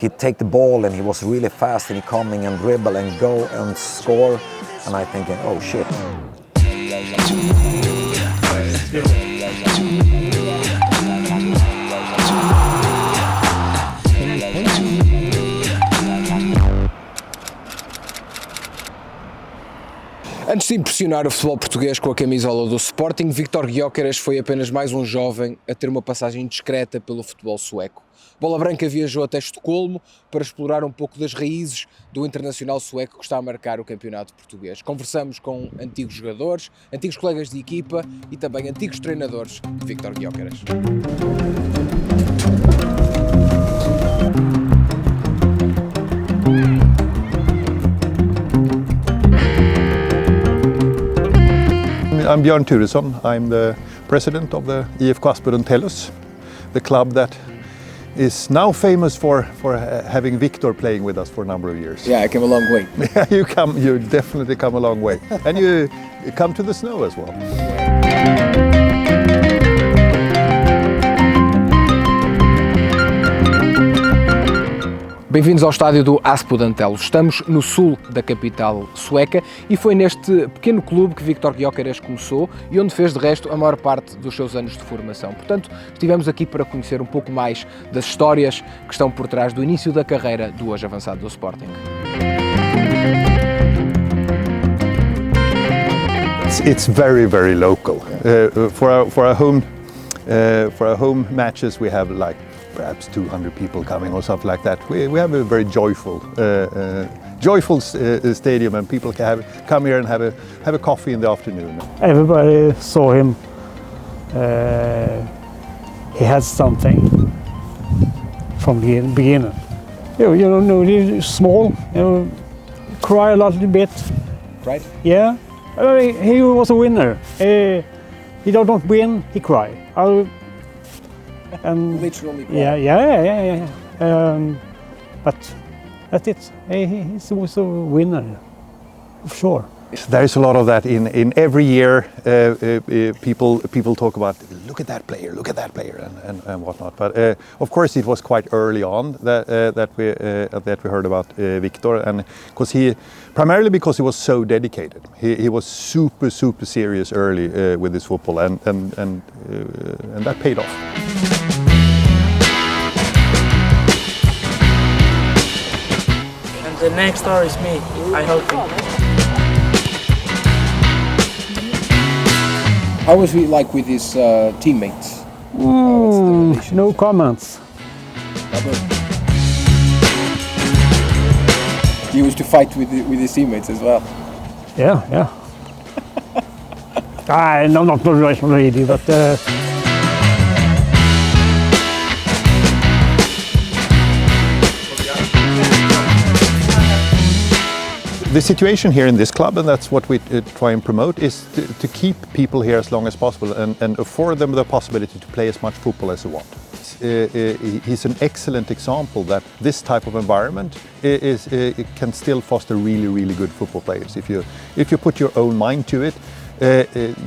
He'd take the ball and he was really fast and he coming and dribble and go and score. And I thinking, oh shit. Antes de impressionar o futebol português com a camisola do Sporting, Viktor Gyökeres foi apenas mais um jovem a ter uma passagem discreta pelo futebol sueco. Bola Branca viajou até Estocolmo para explorar um pouco das raízes do internacional sueco que está a marcar o campeonato português. Conversamos com antigos jogadores, antigos colegas de equipa e também antigos treinadores de Viktor Gyökeres. I'm Björn Turesson. I'm the president of the IFK Aspudden-Tellus, the club that is now famous for having Viktor playing with us for a number of years. Yeah, I came a long way. You definitely come a long way. And you come to the snow as well. Bem-vindos ao estádio do Aspudden-Tellus. Estamos no sul da capital sueca e foi neste pequeno clube que Viktor Gyökeres começou e onde fez de resto a maior parte dos seus anos de formação. Portanto, estivemos aqui para conhecer um pouco mais das histórias que estão por trás do início da carreira do hoje avançado do Sporting. It's very, very local. For our home matches, we have like perhaps 200 people coming or something like that. We have a very joyful stadium, and people can come here and have a coffee in the afternoon. Everybody saw him. He had something from the beginning. You know, he's small. Cry a little bit. Right? Yeah. He was a winner. He don't win. He cry. Literally. Yeah. But that's it. He's also a winner, for sure. There's a lot of that in every year. People talk about look at that player and whatnot. But of course, it was quite early on that we heard about Viktor, and primarily because he was so dedicated. He was super serious early with his football, and that paid off. The next star is me, I hope. How was he like with his teammates? No comments. He used to fight with his teammates as well. Yeah. No, not really, but. The situation here in this club, and that's what we try and promote, is to keep people here as long as possible and afford them the possibility to play as much football as they want. He's an excellent example that this type of environment can still foster really good football players. If you put your own mind to it,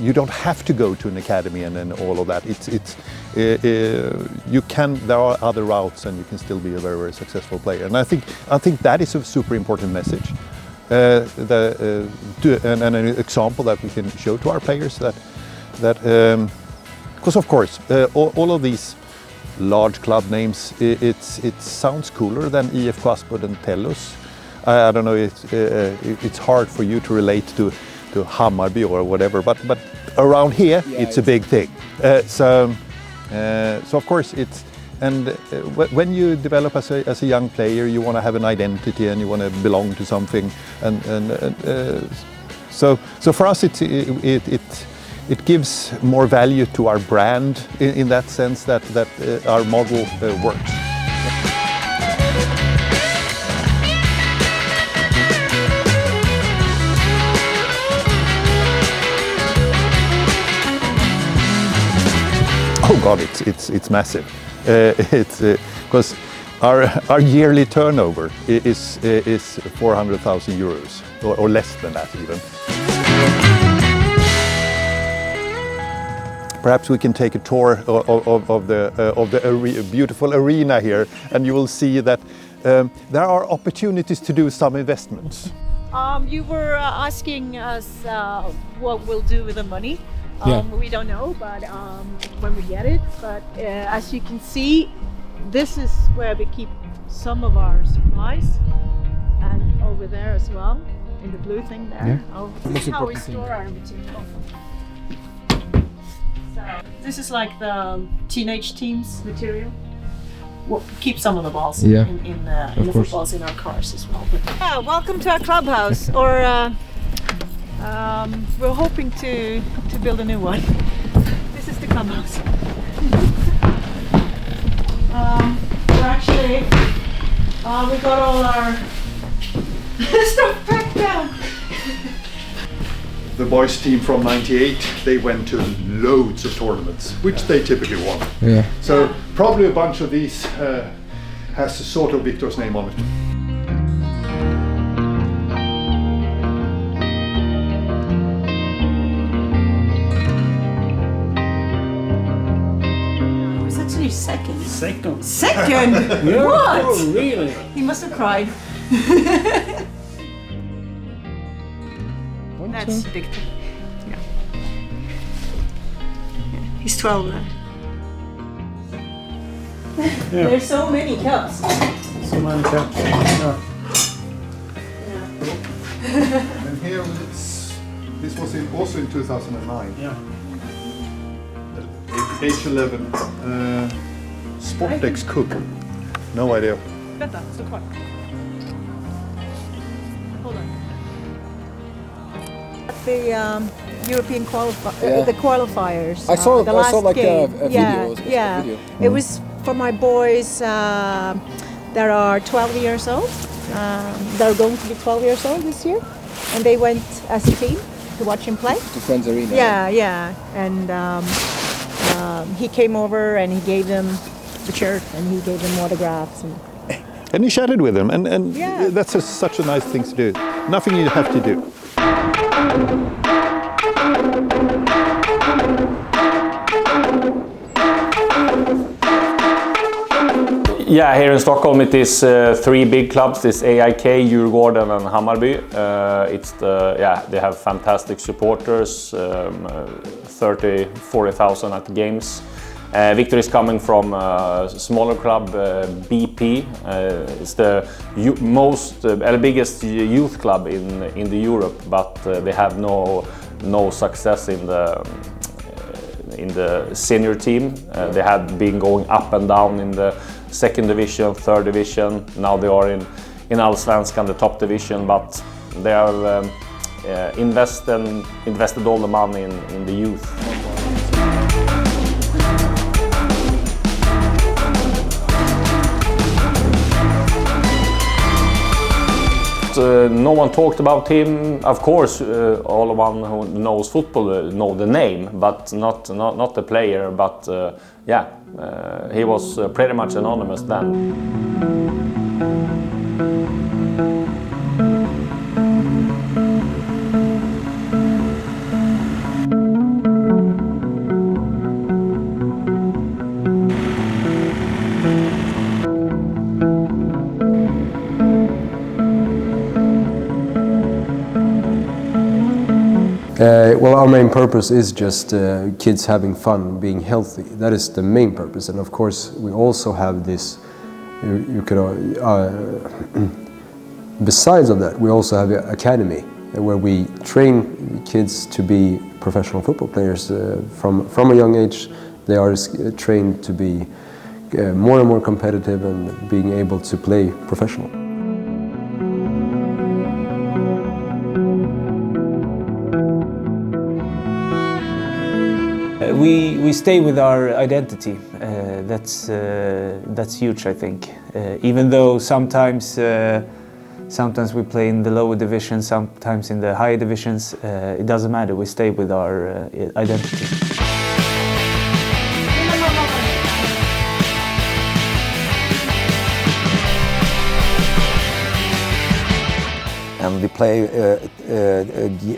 you don't have to go to an academy and all of that. There are other routes, and you can still be a very successful player. And I think that is a super important message. And an example that we can show to our players because of course all of these large club names, it sounds cooler than IFK Aspudden-Tellus. I don't know, it's hard for you to relate to Hammarby or whatever, but around here it's a big thing. So of course it's. And when you develop as a young player, you want to have an identity and you want to belong to something, so for us it gives more value to our brand in that sense that our model works. Oh God, it's massive. It's because our yearly turnover is 400,000 euros or less than that even. Perhaps we can take a tour of the beautiful arena here, and you will see that there are opportunities to do some investments. You were asking us what we'll do with the money. We don't know, but when we get it. But as you can see, this is where we keep some of our supplies, and over there as well, in the blue thing there. This is how we store our material. So this is like the teenage team's material. We'll keep some of the balls in the footballs in our cars as well. But, welcome to our clubhouse, or we're hoping to build a new one. This is the clubhouse. We're actually we got all our stuff packed down. The boys team from '98, they went to loads of tournaments, which they typically won. Yeah. So probably a bunch of these has a sort of Viktor's name on it. It was actually second. Second. Second? Yeah. What? Oh, really? He must have cried. That's Viktor. Yeah. He's 12 now. Yeah. There's so many cups. So many cups. Yeah. And here this was also in 2009. Yeah. Age 11. Sportex Cup. No idea. Vänta, stå kvar. Hold on. The European the qualifiers. I saw the last like game. a video. Yeah. It was for my boys that are 12 years old. They're going to be 12 years old this year, and they went as a team to watch him play. To Friends Arena. Yeah. And he came over and he gave them the shirt and he gave them autographs. And he chatted with them, and Yeah. that's such a nice thing to do. Nothing you have to do. Yeah, here in Stockholm it is three big clubs. This AIK, Djurgården and Hammarby. They have fantastic supporters, 30,000-40,000 at the games. Viktor is coming from a smaller club, BP. It's the biggest youth club in the Europe, but they have no success in the senior team. They had been going up and down in the second division, third division. Now they are in Allsvenskan, the top division, but they have invested all the money in the youth. No one talked about him. Of course, all one who knows football know the name, but not the player. But he was pretty much anonymous then. Well, our main purpose is just kids having fun, being healthy. That is the main purpose, and of course we also have this. Besides of that, we also have an academy where we train kids to be professional football players from a young age. They are trained to be more and more competitive and being able to play professional. We stay with our identity. That's huge, I think. Even though sometimes we play in the lower divisions, sometimes in the higher divisions, it doesn't matter. We stay with our identity. And we play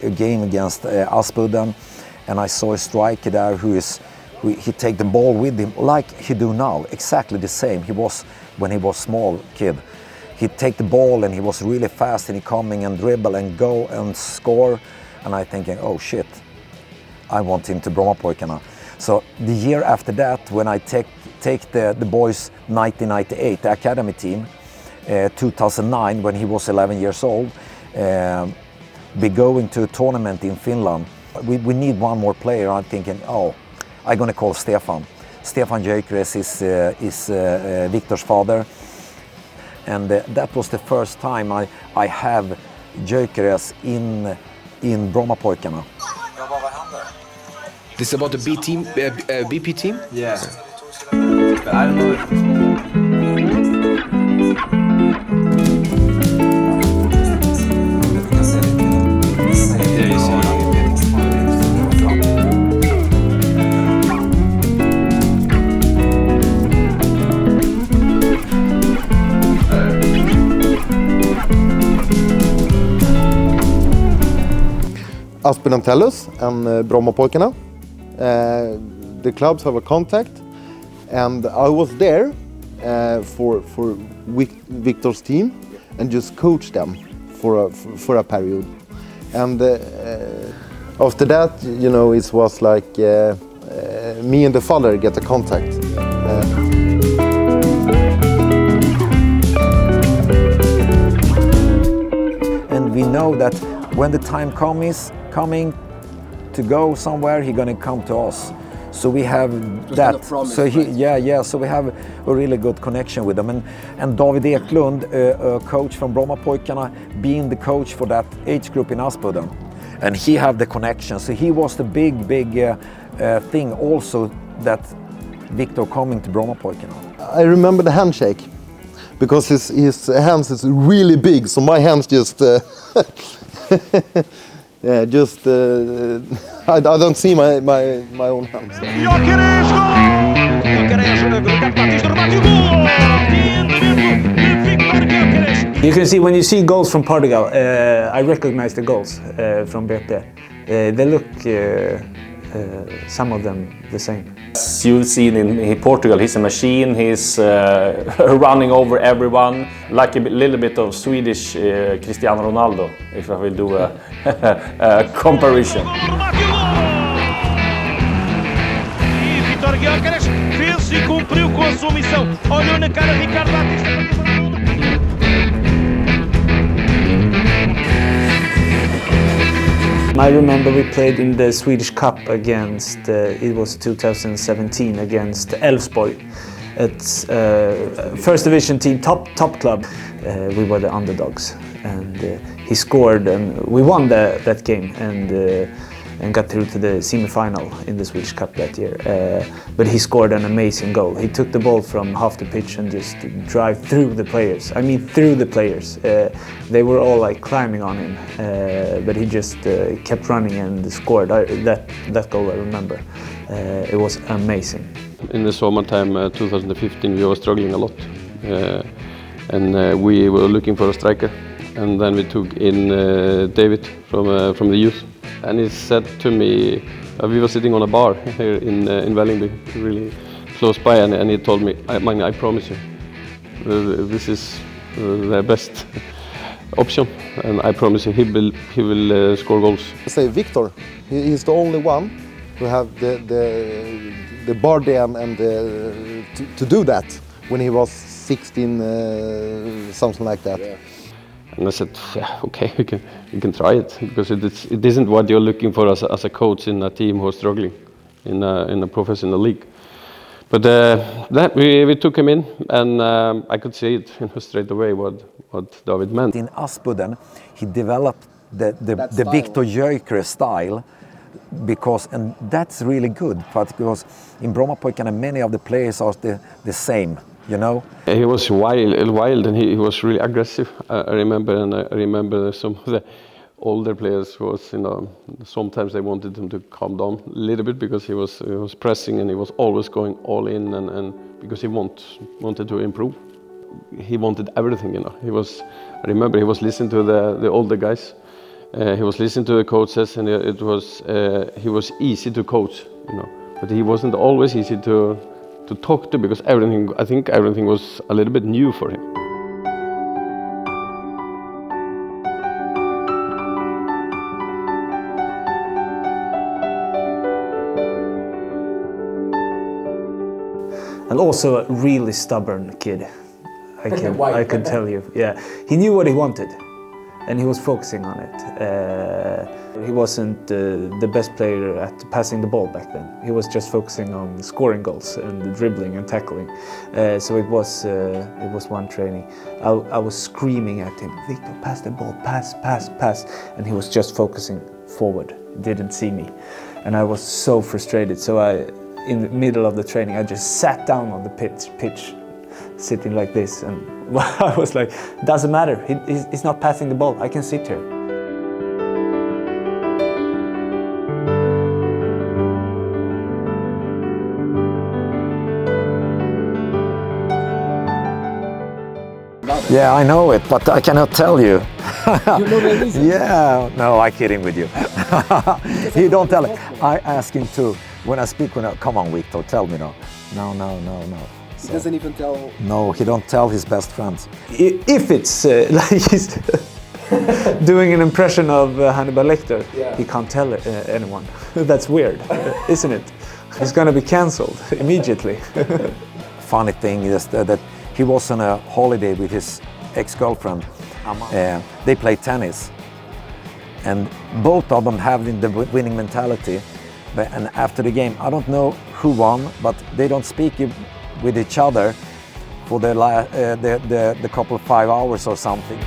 a game against Aspudden. And I saw a striker there he take the ball with him like he do now, exactly the same he was when he was small kid. he'd take the ball and he was really fast and he coming and dribble and go and score. And I thinking, oh shit, I want him to Brommapojkarna. So the year after that, when I take the boys 1998, the academy team, 2009, when he was 11 years old, be going to a tournament in Finland. We need one more player. I'm thinking, oh, I'm gonna call Stefan. Stefan Gyökeres is Viktor's father. And that was the first time I have Gyökeres in Brommapojkarna. This is about the B team, BP team? Yeah. But I don't know if Aspudden-Tellus and Brommapojkarna. The clubs have a contact, and I was there for Viktor's team and just coached them for a period. And after that, you know, it was like me and the father get a contact. And we know that when the time coming to go somewhere, he's gonna come to us. So we have that. So so we have a really good connection with them. And David Eklund, a coach from Brommapojkarna, being the coach for that age group in Aspudden, and he have the connection. So he was the big thing also that Viktor coming to Brommapojkarna. I remember the handshake because his hands is really big. So my hands just. Yeah, just I don't see my own hands. Gyökeres gol! Gyökeres grupat Matis Dormati gol! Viktor Gyökeres. You can see when you see goals from Portugal, I recognize the goals from BP. They look, some of them, the same. As you've seen in Portugal, he's a machine. He's running over everyone, like a little bit of Swedish Cristiano Ronaldo, if I will do a comparison. Viktor Gyökeres fez e cumpriu com a sua missão. Olhou na cara de Ricardo Batista. I remember we played in the Swedish Cup against, it was 2017, against Elfsborg. It's first division team, top club. We were the underdogs, and he scored, and we won that game, and got through to the semi-final in the Swedish Cup that year. But he scored an amazing goal. He took the ball from half the pitch and just drive through the players. I mean, through the players. They were all like climbing on him, but he just kept running and scored. That goal I remember. It was amazing. In the summertime 2015 we were struggling a lot, and we were looking for a striker, and then we took in David from the youth. And he said to me, we were sitting on a bar here in Vällingby, really close by, and he told me, Magne, I promise you, this is the best option, and I promise you he will score goals. I say Viktor, he's the only one who have the body and to do that when he was 16, something like that. Yeah. And I said, yeah, okay, we can try it, because it isn't what you're looking for as a coach in a team who's struggling in a professional league. But that we took him in, and I could see it straight away what David meant. In Aspudden, he developed the Viktor Gyökeres style, and that's really good, because in Brommapojkarna many of the players are the same. You know? He was wild, and he was really aggressive. I remember some of the older players was, you know, sometimes they wanted him to calm down a little bit, because he was pressing, and he was always going all in, and because he wanted to improve. He wanted everything, you know. I remember he was listening to the older guys. He was listening to the coaches, and he was easy to coach, you know. But he wasn't always easy to talk to, because I think everything was a little bit new for him. and also a really stubborn kid. I can tell you. Yeah, he knew what he wanted, and he was focusing on it. He wasn't the best player at passing the ball back then. He was just focusing on scoring goals and dribbling and tackling. So it was one training. I was screaming at him, "Viktor, pass the ball, pass, pass, pass," and he was just focusing forward. He didn't see me, and I was so frustrated. So in the middle of the training, I just sat down on the pitch, sitting like this, and I was like, "Doesn't matter. He's not passing the ball. I can sit here." Yeah, I know it, but I cannot tell you. You know the reason? Yeah, no, I'm kidding with you. He don't tell it. I ask him to, when I speak, come on, Viktor, tell me now. No. So, He doesn't even tell. no, he don't tell his best friends. If it's like he's doing an impression of Hannibal Lecter, he can't tell anyone. That's weird, isn't it? He's gonna be cancelled immediately. Funny thing is that he was on a holiday with his ex-girlfriend. They play tennis, and both of them have the winning mentality. And after the game, I don't know who won, but they don't speak with each other for the couple of 5 hours or something.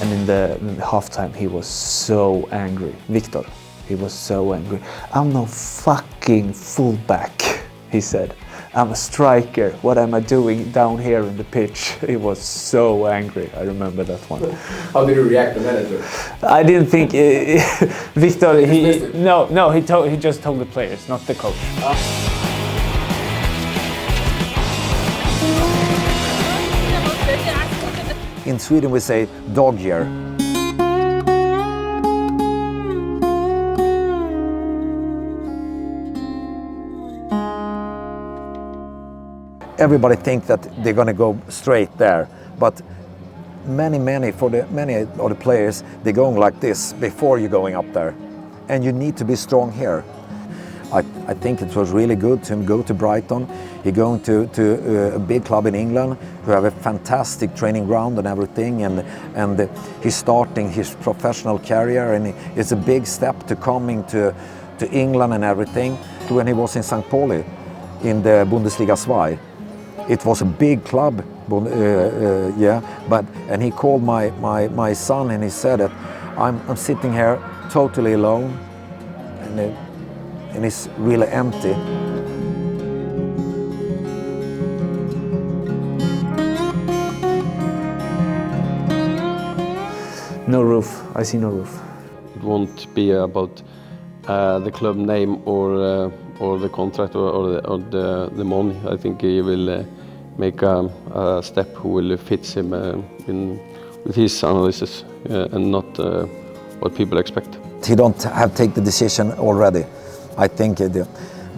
And in the halftime, he was so angry. Viktor, he was so angry. "I'm no fucking fullback," he said. "I'm a striker. What am I doing down here in the pitch?" He was so angry. I remember that one. How did you react, the manager? I didn't think Viktor. He just told the players, not the coach. In Sweden we say dog year. Everybody think that they're going to go straight there, but many of the players, they're going like this before you're going up there, and you need to be strong here. I think it was really good to him go to Brighton. He's going to a big club in England who have a fantastic training ground and everything, and he's starting his professional career, and it's a big step to coming to England and everything. When he was in St. Pauli in the Bundesliga 2, it was a big club, and he called my son and he said that I'm sitting here totally alone, and it's really empty. No roof. I see no roof. It won't be about the club name or the contract or the money. I think he will make a step who will fit him with his analysis and not what people expect. He don't have take the decision already. I think,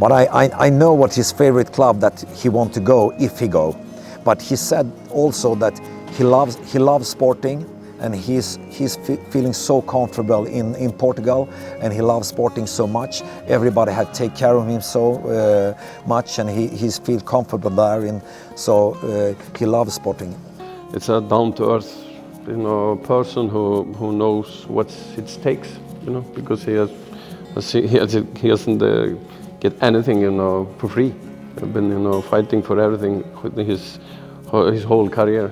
but I know what his favorite club that he want to go if he go. But he said also that he loves Sporting, and he's feeling so comfortable in Portugal, and he loves Sporting so much. Everybody had take care of him so much, and he's feel comfortable there. So he loves Sporting. It's a down-to-earth, person who knows what it takes, because he doesn't get anything, for free. He's been, fighting for everything his whole career.